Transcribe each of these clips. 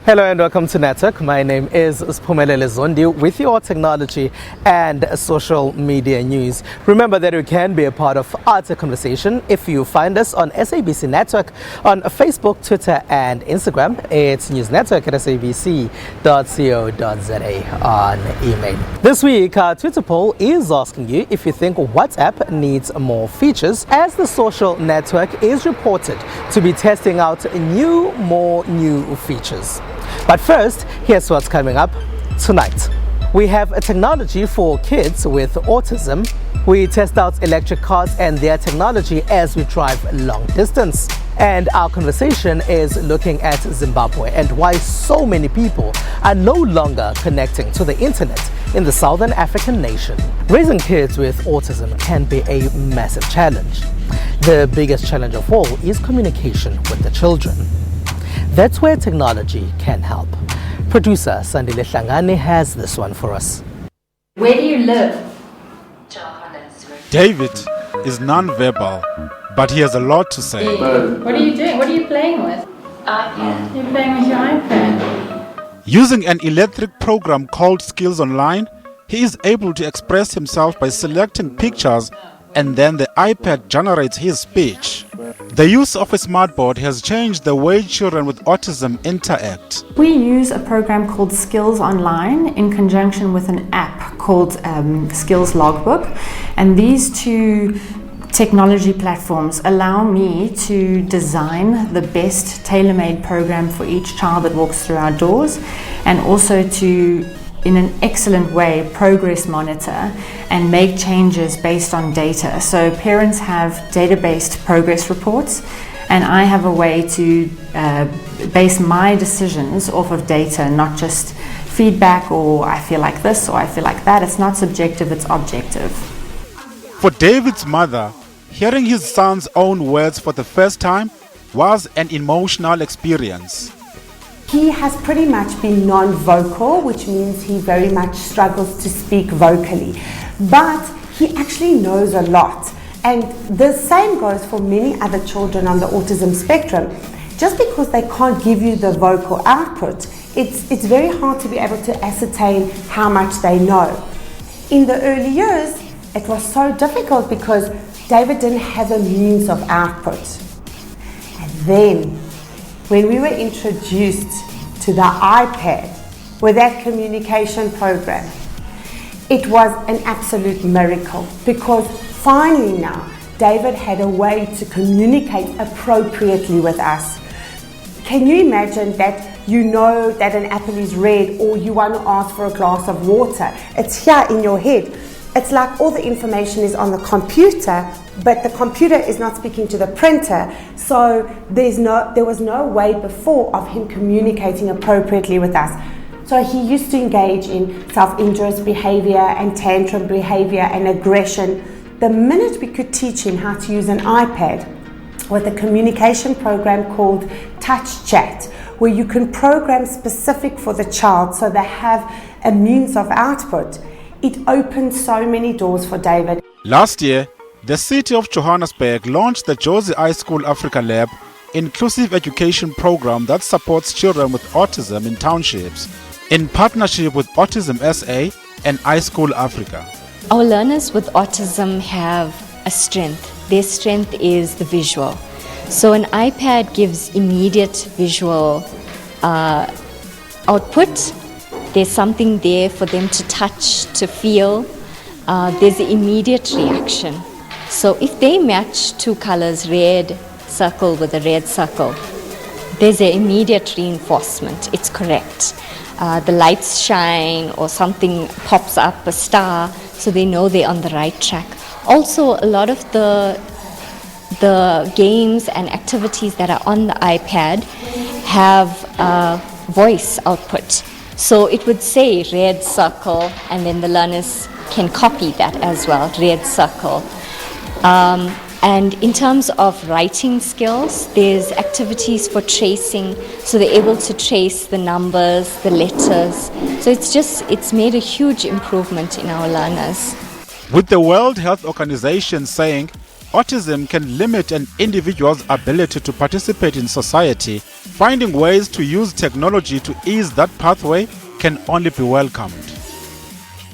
Hello and welcome to Network. My name is Sphumelele Zondi with your technology and social media news. Remember that you can be a part of our conversation if you find us on SABC Network on Facebook, Twitter and Instagram. It's newsnetwork@sabc.co.za on email. This week, our Twitter poll is asking you if you think WhatsApp needs more features, as the social network is reported to be testing out more new features. But first, here's what's coming up tonight. We have a technology for kids with autism. We test out electric cars and their technology as we drive long distance. And our conversation is looking at Zimbabwe and why so many people are no longer connecting to the internet in the Southern African nation. Raising kids with autism can be a massive challenge. The biggest challenge of all is communication with the children. That's where technology can help. Producer Sandile Hlangane has this one for us. Where do you live? David is non-verbal, but he has a lot to say. What are you doing? What are you playing with? iPad. You're playing with your iPad. Using an electric program called Skills Online, he is able to express himself by selecting pictures, and then the iPad generates his speech. The use of a smartboard has changed the way children with autism interact. We use a program called Skills Online in conjunction with an app called Skills Logbook, and these two technology platforms allow me to design the best tailor-made program for each child that walks through our doors, and also to, in an excellent way, progress monitor and make changes based on data. So parents have data-based progress reports, and I have a way to base my decisions off of data, not just feedback or I feel like this or I feel like that. It's not subjective, it's objective. For David's mother, hearing his son's own words for the first time was an emotional experience. He has pretty much been non-vocal, which means he very much struggles to speak vocally. But he actually knows a lot. And the same goes for many other children on the autism spectrum. Just because they can't give you the vocal output, it's very hard to be able to ascertain how much they know. In the early years, it was so difficult because David didn't have a means of output. And then, when we were introduced to the iPad with that communication program, it was an absolute miracle, because finally now David had a way to communicate appropriately with us. Can you imagine that you know that an apple is red, or you want to ask for a glass of water? It's here in your head. It's like all the information is on the computer, but the computer is not speaking to the printer, so there was no way before of him communicating appropriately with us. So he used to engage in self-injurious behavior and tantrum behavior and aggression. The minute we could teach him how to use an iPad with a communication program called Touch Chat, where you can program specific for the child so they have a means of output, it opened so many doors for David. Last year, the city of Johannesburg launched the Josie iSchool Africa Lab inclusive education program that supports children with autism in townships, in partnership with Autism SA and iSchool Africa. Our learners with autism have a strength. Their strength is the visual. So an iPad gives immediate visual output. There's something there for them to touch, to feel. There's an immediate reaction. So if they match two colors, red circle with a red circle, there's an immediate reinforcement. It's correct. The lights shine or something pops up, a star, so they know they're on the right track. Also, a lot of the games and activities that are on the iPad have voice output. So it would say red circle, and then the learners can copy that as well, red circle. And in terms of writing skills, there's activities for tracing, so they're able to trace the numbers, the letters. So it's made a huge improvement in our learners. With the World Health Organization saying autism can limit an individual's ability to participate in society, finding ways to use technology to ease that pathway can only be welcomed.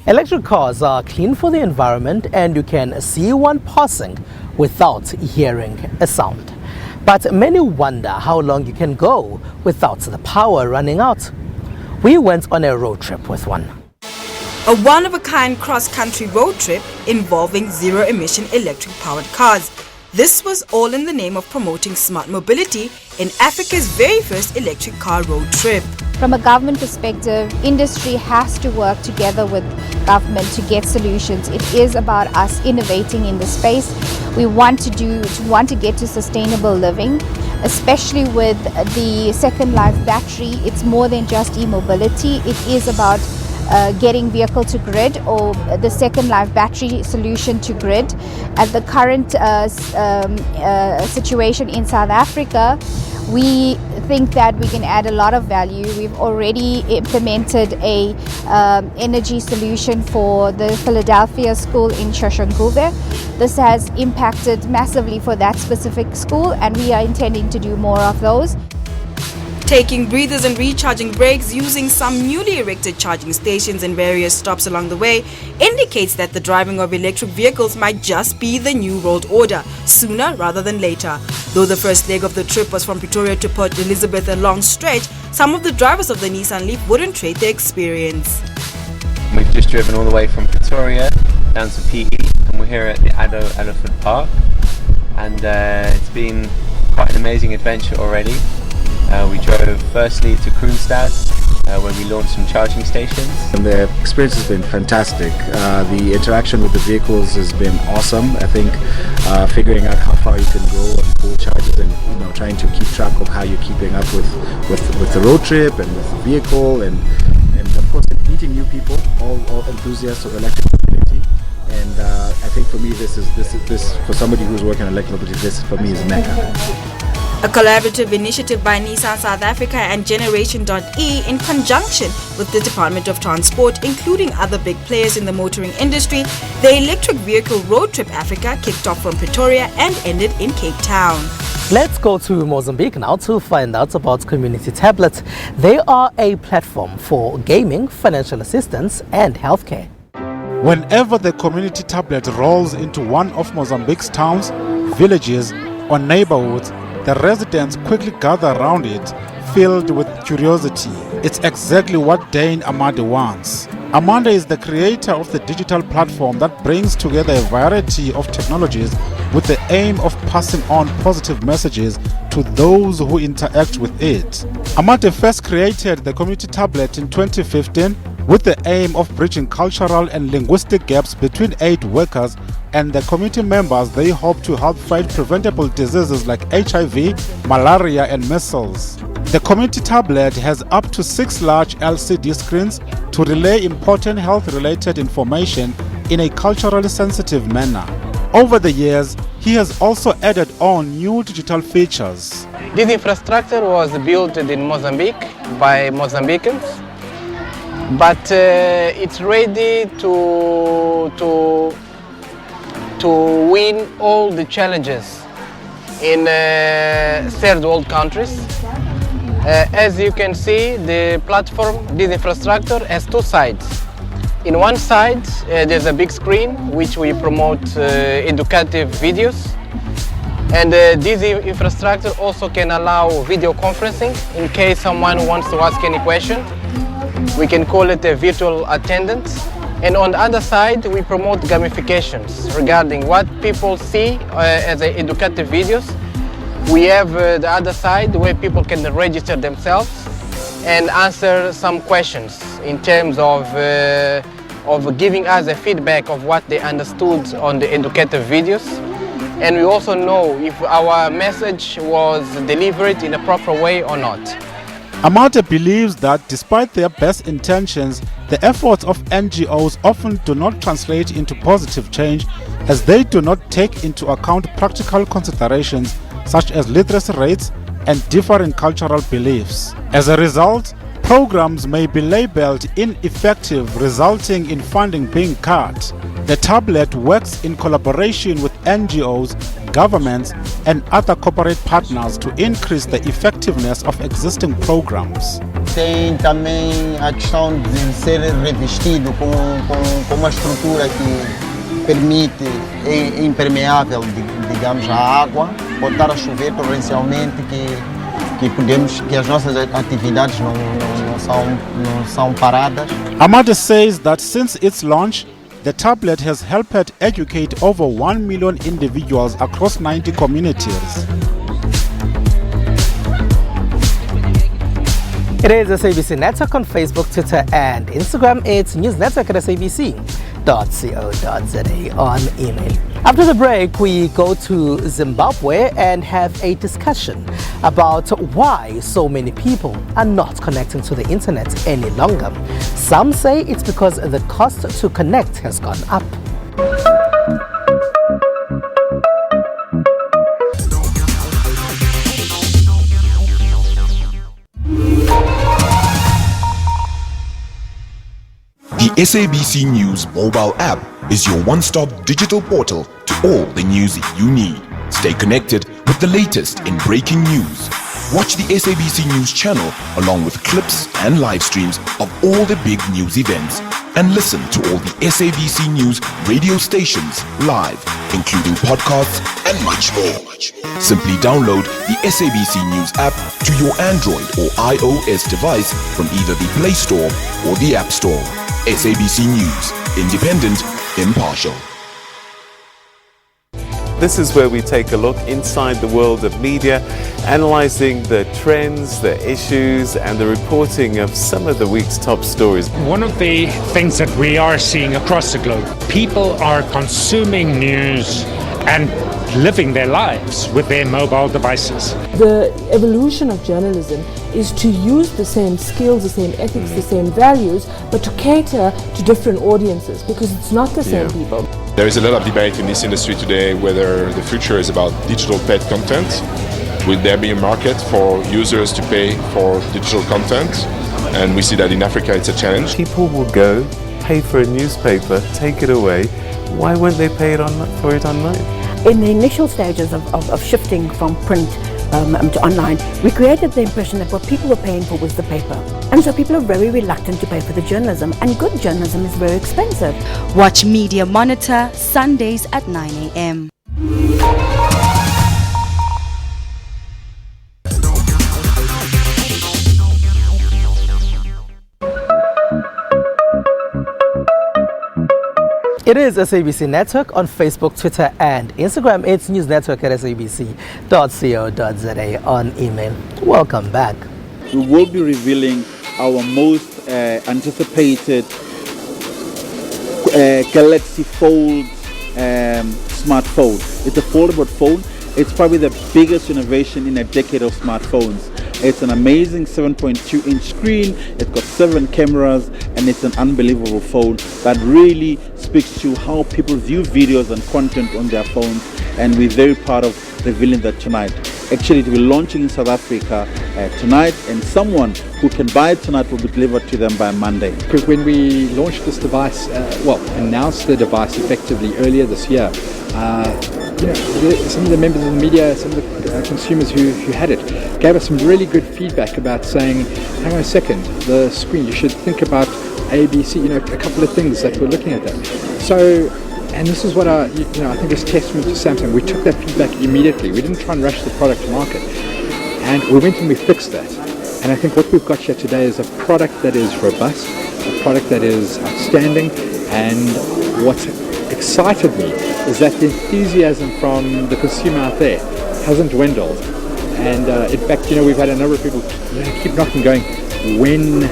Electric cars are clean for the environment and you can see one passing without hearing a sound. But many wonder how long you can go without the power running out. We went on a road trip with one. A one-of-a-kind cross-country road trip involving zero-emission electric-powered cars. This was all in the name of promoting smart mobility in Africa's very first electric car road trip. From a government perspective, industry has to work together with government to get solutions. It is about us innovating in the space. We want to get to sustainable living, especially with the second life battery. It's more than just e-mobility. It is about getting vehicle to grid or the second life battery solution to grid. At the current situation in South Africa, we think that we can add a lot of value. We've already implemented a energy solution for the Philadelphia school in Shoshanguve. This has impacted massively for that specific school, and we are intending to do more of those. Taking breathers and recharging breaks using some newly erected charging stations and various stops along the way indicates that the driving of electric vehicles might just be the new world order, sooner rather than later. Though the first leg of the trip was from Pretoria to Port Elizabeth, a long stretch, some of the drivers of the Nissan Leaf wouldn't trade their experience. We've just driven all the way from Pretoria down to PE, and we're here at the Addo Elephant Park, and it's been quite an amazing adventure already. We drove firstly to Kroonstad, where we launched some charging stations. And the experience has been fantastic. The interaction with the vehicles has been awesome. I think figuring out how far you can go on full charges and trying to keep track of how you're keeping up with the road trip and with the vehicle and of course meeting new people, all enthusiasts of electric mobility. And I think for me this for somebody who's working on electric mobility, this for me is mecca. A collaborative initiative by Nissan South Africa and Generation.E in conjunction with the Department of Transport, including other big players in the motoring industry, the Electric Vehicle Road Trip Africa kicked off from Pretoria and ended in Cape Town. Let's go to Mozambique now to find out about Community Tablets. They are a platform for gaming, financial assistance and healthcare. Whenever the Community Tablet rolls into one of Mozambique's towns, villages or neighborhoods, the residents quickly gather around it, filled with curiosity. It's exactly what Dane Amanda wants. Amanda is the creator of the digital platform that brings together a variety of technologies with the aim of passing on positive messages to those who interact with it. Amanda first created the Community Tablet in 2015 with the aim of bridging cultural and linguistic gaps between aid workers and the community members they hope to help fight preventable diseases like HIV, malaria and measles. The Community Tablet has up to 6 large LCD screens to relay important health-related information in a culturally sensitive manner. Over the years, he has also added on new digital features. This infrastructure was built in Mozambique by Mozambicans, but it's ready to win all the challenges in third world countries. As you can see, the platform, this infrastructure has 2 sides. In one side, there's a big screen which we promote educative videos, and this infrastructure also can allow video conferencing in case someone wants to ask any question. We can call it a virtual attendant. And on the other side, we promote gamifications regarding what people see as educative videos. We have the other side where people can register themselves and answer some questions in terms of giving us a feedback of what they understood on the educative videos. And we also know if our message was delivered in a proper way or not. Amanda believes that despite their best intentions, the efforts of NGOs often do not translate into positive change as they do not take into account practical considerations such as literacy rates and differing cultural beliefs. As a result, programs may be labeled ineffective, resulting in funding being cut. The tablet works in collaboration with NGOs, governments, and other corporate partners to increase the effectiveness of existing programs. Tem também a questão de ser revestido com uma estrutura que permite, é impermeável, digamos, à água, pode estar a chover torrencialmente, que as nossas atividades não são paradas. Amade says that since its launch, the tablet has helped educate over 1 million individuals across 90 communities. It is SABC Network on Facebook, Twitter, and Instagram. It's News Network at sabc.co.za on email. After the break, we go to Zimbabwe and have a discussion about why so many people are not connecting to the internet any longer. Some say it's because the cost to connect has gone up. The SABC News mobile app is your one-stop digital portal to all the news you need. Stay connected with the latest in breaking news. Watch the SABC News channel along with clips and live streams of all the big news events. And listen to all the SABC News radio stations live, including podcasts and much more. Simply download the SABC News app to your Android or iOS device from either the Play Store or the App Store. SABC News, independent, impartial. This is where we take a look inside the world of media, analysing the trends, the issues and the reporting of some of the week's top stories. One of the things that we are seeing across the globe, people are consuming news and living their lives with their mobile devices. The evolution of journalism is to use the same skills, the same ethics, the same values, but to cater to different audiences, because it's not the same people. There is a lot of debate in this industry today whether the future is about digital paid content. Will there be a market for users to pay for digital content? And we see that in Africa it's a challenge. People will go, pay for a newspaper, take it away. Why won't they pay for it online? In the initial stages of shifting from print to online, we created the impression that what people were paying for was the paper. And so people are very reluctant to pay for the journalism, and good journalism is very expensive. Watch Media Monitor Sundays at 9 a.m. It is SABC Network on Facebook, Twitter, and Instagram. It's News Network at sabc.co.za on email. Welcome back. We will be revealing our most anticipated Galaxy Fold smartphone. It's a foldable phone. It's probably the biggest innovation in a decade of smartphones. It's an amazing 7.2-inch screen, it's got 7 cameras, and it's an unbelievable phone that really speaks to how people view videos and content on their phones, and we're very proud of revealing that tonight. Actually, it will be launching in South Africa tonight, and someone who can buy it tonight will be delivered to them by Monday. Because when we launched this device, announced the device effectively earlier this year, some of the members of the media, some of the consumers who had it, gave us some really good feedback about saying, hang on a second, the screen, you should think about ABC, a couple of things that we're looking at that. So, and this is what I think is testament to Samsung. We took that feedback immediately. We didn't try and rush the product to market. And we went and we fixed that. And I think what we've got here today is a product that is robust, a product that is outstanding, and what excited me is that the enthusiasm from the consumer out there hasn't dwindled. And in fact, we've had a number of people keep knocking, going, when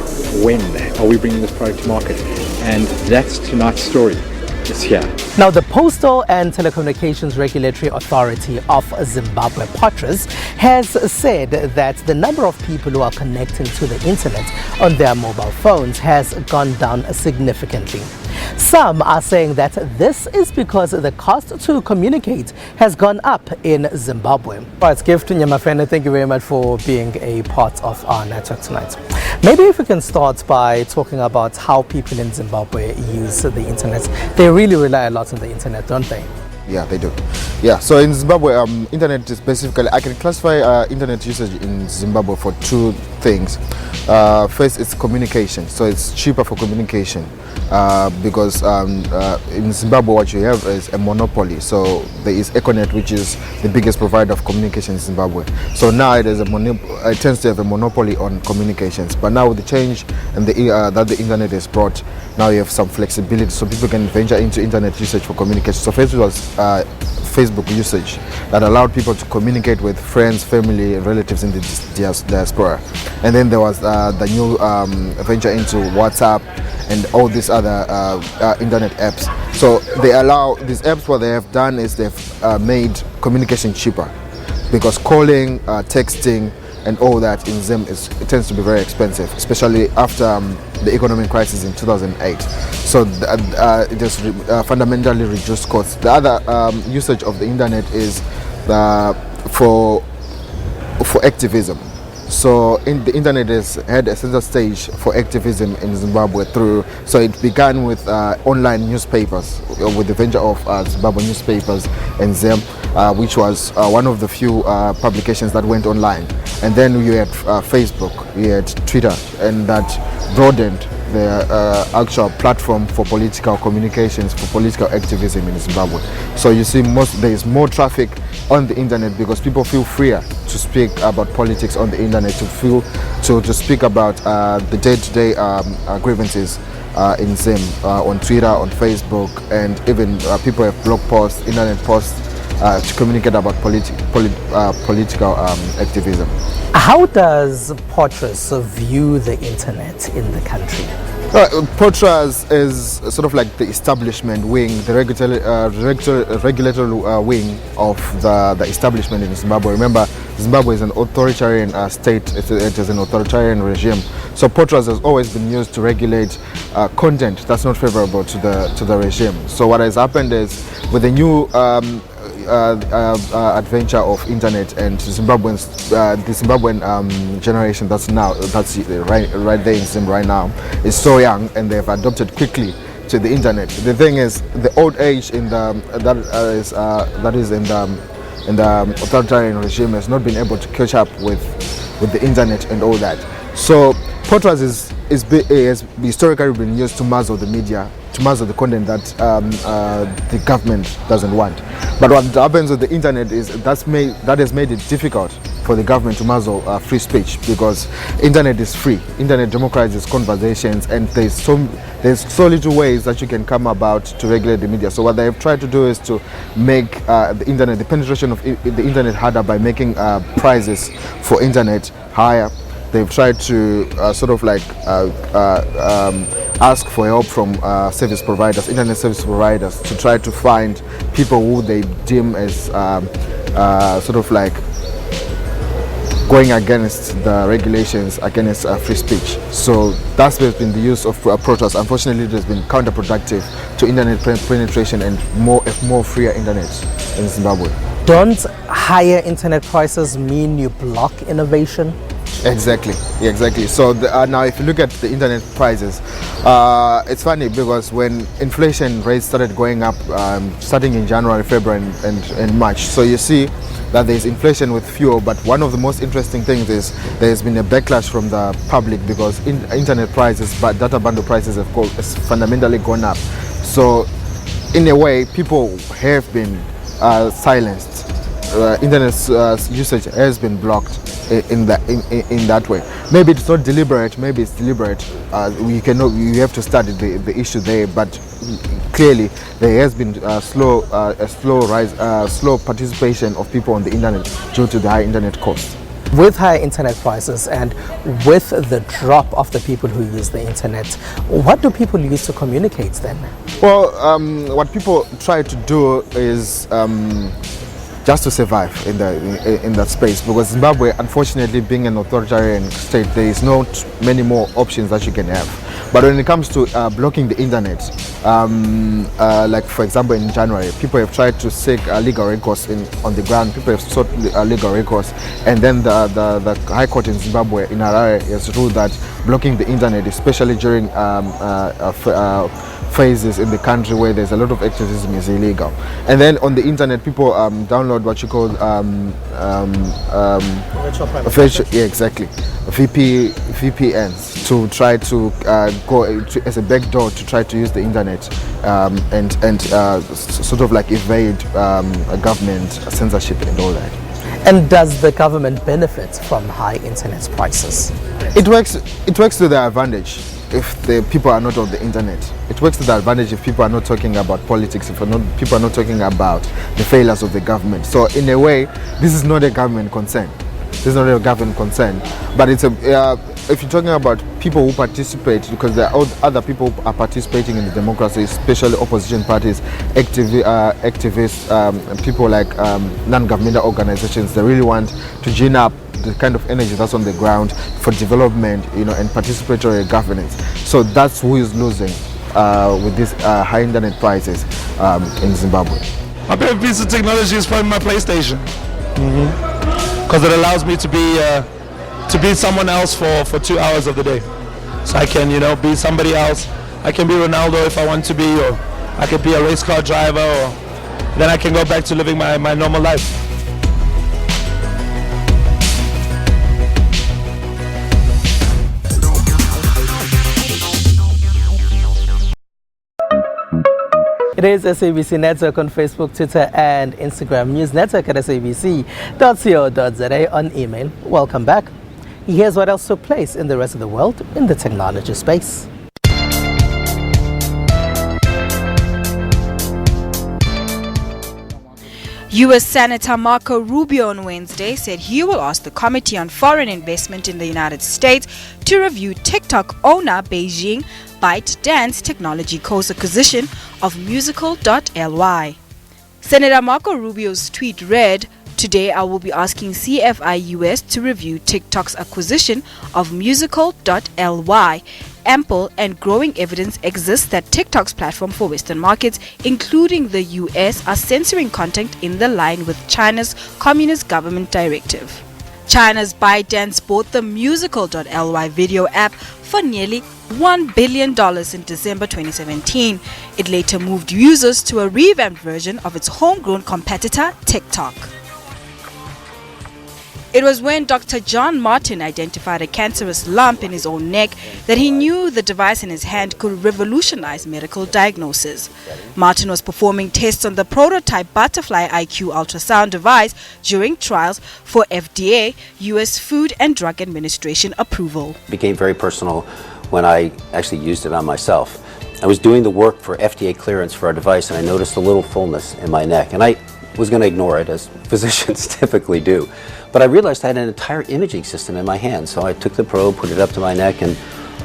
are we bringing this product to market? And that's tonight's story. It's here. Now, the Postal and Telecommunications Regulatory Authority of Zimbabwe, POTRAZ, has said that the number of people who are connecting to the internet on their mobile phones has gone down significantly. Some are saying that this is because the cost to communicate has gone up in Zimbabwe. All right, Gift, my friend, thank you very much for being a part of our network tonight. Maybe if we can start by talking about how people in Zimbabwe use the internet. They really rely a lot on the internet, don't they? Yeah, they do. Yeah, so in Zimbabwe, internet is basically, I can classify internet usage in Zimbabwe for two things. First, it's communication. So it's cheaper for communication because in Zimbabwe what you have is a monopoly. So there is Econet, which is the biggest provider of communication in Zimbabwe. So now it tends to have a monopoly on communications. But now with the change and that the internet has brought, now you have some flexibility, so people can venture into internet usage for communication. So first was Facebook usage that allowed people to communicate with friends, family, and relatives in the diaspora. And then there was the new venture into WhatsApp and all these other internet apps. So they allow these apps. What they have done is they've made communication cheaper, because calling, texting, and all that in Zim it tends to be very expensive, especially after the economic crisis in 2008. So it has fundamentally reduced costs. The other usage of the internet is for activism. So the internet has had a center stage for activism in Zimbabwe so it began with online newspapers, with the venture of Zimbabwe newspapers and Zim, which was one of the few publications that went online. And then you had Facebook, you had Twitter, and that broadened the actual platform for political communications, for political activism in Zimbabwe. So you see there is more traffic on the internet because people feel freer to speak about politics on the internet, to speak about the day-to-day grievances in Zim, on Twitter, on Facebook, and even people have blog posts, internet posts to communicate about political activism. How does Potras view the internet in the country? Potras is sort of like the establishment wing, the regulatory wing of the establishment in Zimbabwe. Remember, Zimbabwe is an authoritarian state, it is an authoritarian regime. So Potras has always been used to regulate content that's not favorable to the regime. So what has happened is, with the new adventure of internet and the Zimbabwean generation that's right there in Zim right now is so young, and they've adopted quickly to the internet. The thing is, the old age that is in the authoritarian regime has not been able to catch up with the internet and all that. So Potras has historically been used to muzzle the media, to muzzle the content that the government doesn't want. But what happens with the internet is that has made it difficult for the government to muzzle free speech, because internet is free. Internet democratizes conversations, and there's so little ways that you can come about to regulate the media. So what they have tried to do is to make the penetration of the internet harder by making prices for internet higher. They've tried to ask for help from service providers, internet service providers, to try to find people who they deem as going against the regulations, against free speech. So that's been the use of Potras. Unfortunately, it has been counterproductive to internet penetration and more freer internet in Zimbabwe. Don't higher internet prices mean you block innovation? Exactly. So now if you look at the internet prices, it's funny because when inflation rates started going up, starting in January, February and March, so you see that there's inflation with fuel. But one of the most interesting things is there's been a backlash from the public, because internet prices, but data bundle prices have fundamentally gone up. So in a way, people have been silenced. Internet usage has been blocked in that way. Maybe it's not deliberate, maybe it's deliberate. You have to study the issue there, but clearly there has been slow participation of people on the internet due to the high internet costs. With high internet prices and with the drop of the people who use the internet, what do people use to communicate then? Well, what people try to do is just to survive in that space, because Zimbabwe, unfortunately, being an authoritarian state, there is not many more options that you can have. But when it comes to blocking the internet, like for example in January, people have tried to seek legal recourse on the ground. People have sought legal recourse, and then the High Court in Zimbabwe in Harare has ruled that blocking the internet, especially during phases in the country where there's a lot of activism, is illegal. And then on the internet, people download what you call VPNs to try to go as a backdoor to try to use the internet and sort of like evade government censorship and all that. And does the government benefit from high internet prices? It works to their advantage if the people are not on the internet. It works to their advantage if people are not talking about politics, if people are not talking about the failures of the government. So in a way, this is not a government concern. This is not a government concern, but it's if you're talking about people who participate, because there are other people who are participating in the democracy, especially opposition parties, activists, people like non-governmental organizations, they really want to gin up the kind of energy that's on the ground for development, and participatory governance. So that's who is losing with these high internet prices in Zimbabwe. My favorite piece of technology is probably my PlayStation, because it allows me to be someone else for 2 hours of the day. So I can, be somebody else. I can be Ronaldo if I want to be, or I can be a race car driver, or then I can go back to living my normal life. It is SABC Network on Facebook, Twitter and Instagram. News Network at sabc.co.za on email. Welcome back. Here's what else took place in the rest of the world in the technology space. U.S. Senator Marco Rubio on Wednesday said he will ask the Committee on Foreign Investment in the United States to review TikTok owner Beijing ByteDance Technology Co.'s acquisition of Musical.ly. Senator Marco Rubio's tweet read, "Today I will be asking CFI US to review TikTok's acquisition of Musical.ly. Ample and growing evidence exists that TikTok's platform for Western markets, including the US, are censoring content in line with China's Communist Government Directive." China's ByteDance bought the Musical.ly video app for nearly $1 billion in December 2017. It later moved users to a revamped version of its homegrown competitor, TikTok. It was when Dr. John Martin identified a cancerous lump in his own neck that he knew the device in his hand could revolutionize medical diagnosis. Martin was performing tests on the prototype Butterfly IQ ultrasound device during trials for FDA, U.S. Food and Drug Administration approval. It became very personal when I actually used it on myself. I was doing the work for FDA clearance for our device, and I noticed a little fullness in my neck, and I was going to ignore it, as physicians typically do. But I realized I had an entire imaging system in my hand, so I took the probe, put it up to my neck, and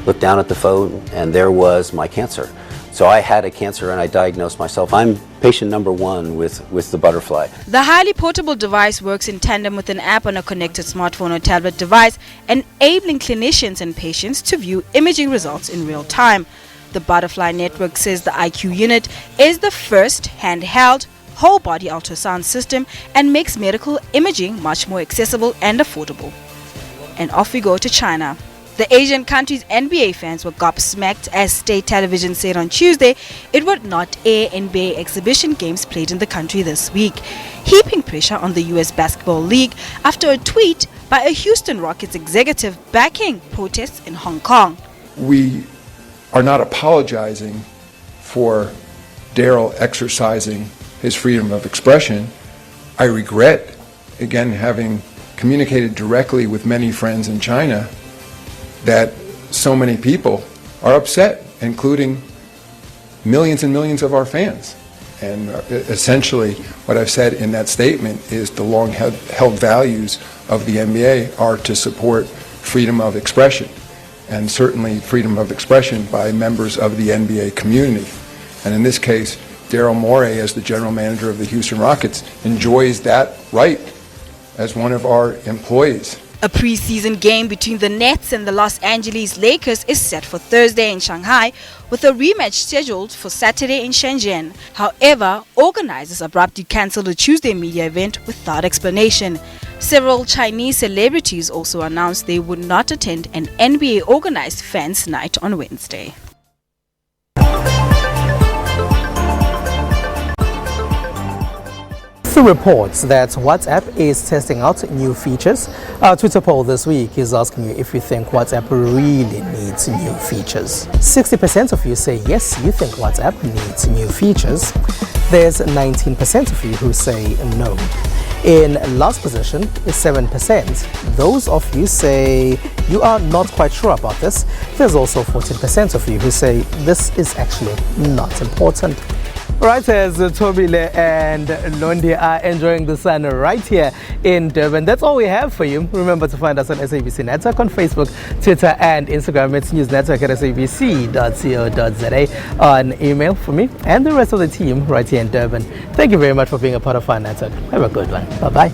looked down at the phone, and there was my cancer. So I had a cancer, and I diagnosed myself. I'm patient number 1 with the Butterfly. The highly portable device works in tandem with an app on a connected smartphone or tablet device, enabling clinicians and patients to view imaging results in real time. The Butterfly network says the IQ unit is the first handheld whole-body ultrasound system and makes medical imaging much more accessible and affordable. And off we go to China. The Asian country's NBA fans were gobsmacked as state television said on Tuesday it would not air NBA exhibition games played in the country this week, heaping pressure on the U.S. Basketball League after a tweet by a Houston Rockets executive backing protests in Hong Kong. We are not apologizing for Daryl exercising his freedom of expression. I regret, again, having communicated directly with many friends in China, that so many people are upset, including millions and millions of our fans. And essentially, what I've said in that statement is the long-held values of the NBA are to support freedom of expression, and certainly freedom of expression by members of the NBA community. And in this case, Daryl Morey, as the general manager of the Houston Rockets, enjoys that right as one of our employees. A preseason game between the Nets and the Los Angeles Lakers is set for Thursday in Shanghai, with a rematch scheduled for Saturday in Shenzhen. However, organizers abruptly cancelled the Tuesday media event without explanation. Several Chinese celebrities also announced they would not attend an NBA-organized fans' night on Wednesday. Reports that WhatsApp is testing out new features. Our Twitter poll this week is asking you if you think WhatsApp really needs new features. 60% of you say yes, you think WhatsApp needs new features. There's 19% of you who say no. In last position is 7%. Those of you say you are not quite sure about this. There's also 14% of you who say this is actually not important. Right, as Tobile and Londi are enjoying the sun right here in Durban. That's all we have for you. Remember to find us on SABC Network on Facebook, Twitter and Instagram. It's newsnetwork at sabc.co.za. On email for me and the rest of the team right here in Durban. Thank you very much for being a part of our network. Have a good one. Bye-bye.